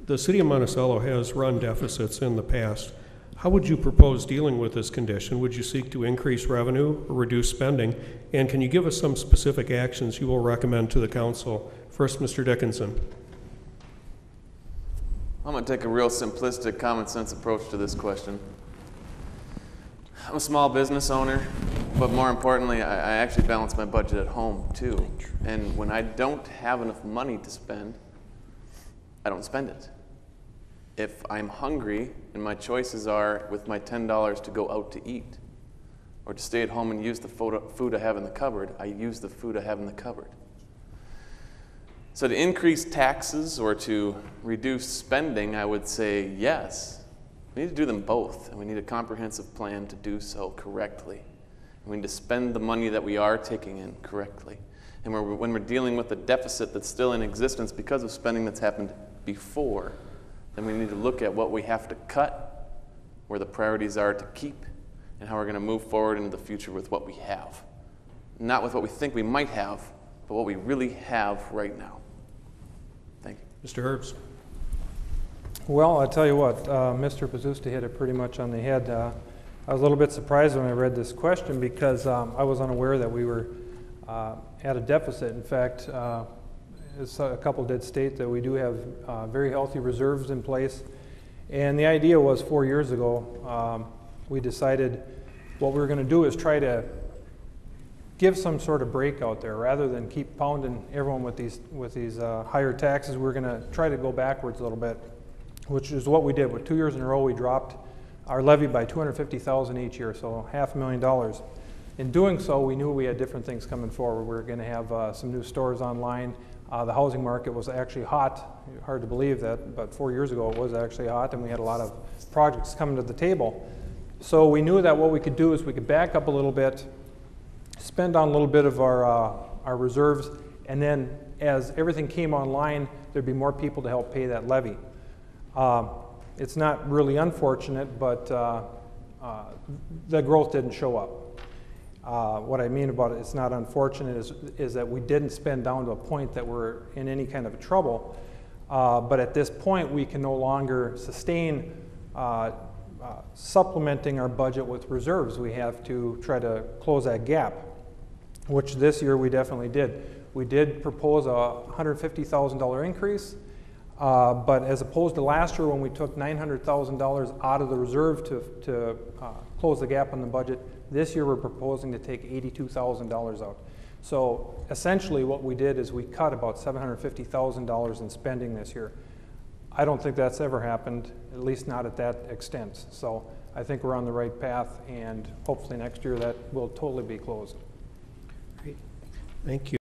The city of Monticello has run deficits in the past. How would you propose dealing with this condition? Would you seek to increase revenue or reduce spending? And can you give us some specific actions you will recommend to the council? First, Mr. Dickinson. I'm going to take a real simplistic, common sense approach to this question. I'm a small business owner, but more importantly, I actually balance my budget at home too. And when I don't have enough money to spend, I don't spend it. If I'm hungry and my choices are with my $10 to go out to eat or to stay at home and use the food I have in the cupboard, I use the food I have in the cupboard. So to increase taxes or to reduce spending, I would say yes. We need to do them both, and we need a comprehensive plan to do so correctly. And we need to spend the money that we are taking in correctly. And when we're dealing with a deficit that's still in existence because of spending that's happened before, then we need to look at what we have to cut, where the priorities are to keep, and how we're going to move forward into the future with what we have. Not with what we think we might have, but what we really have right now. Thank you. Mr. Herbst. Well, I'll tell you what, Mr. Pazusta hit it pretty much on the head. I was a little bit surprised when I read this question because I was unaware that we were at a deficit. In fact, as a couple did state that we do have very healthy reserves in place. And the idea was 4 years ago, we decided what we were going to do is try to give some sort of break out there. Rather than keep pounding everyone with these higher taxes, we're going to try to go backwards a little bit, which is what we did. With 2 years in a row, we dropped our levy by $250,000 each year, so $500,000. In doing so, we knew we had different things coming forward. We were going to have some new stores online. The housing market was actually hot. Hard to believe that, but 4 years ago it was actually hot, and we had a lot of projects coming to the table. So we knew that what we could do is we could back up a little bit, spend on a little bit of our reserves, and then as everything came online, there'd be more people to help pay that levy. It's not really unfortunate, but the growth didn't show up. What I mean about it's not unfortunate is that we didn't spend down to a point that we're in any kind of trouble. But at this point, we can no longer sustain supplementing our budget with reserves. We have to try to close that gap, which this year we definitely did. We did propose a $150,000 increase, but as opposed to last year when we took $900,000 out of the reserve to close the gap on the budget, this year we're proposing to take $82,000 out. So essentially what we did is we cut about $750,000 in spending this year. I don't think that's ever happened, at least not at that extent. So I think we're on the right path, and hopefully next year that will totally be closed. Great. Thank you.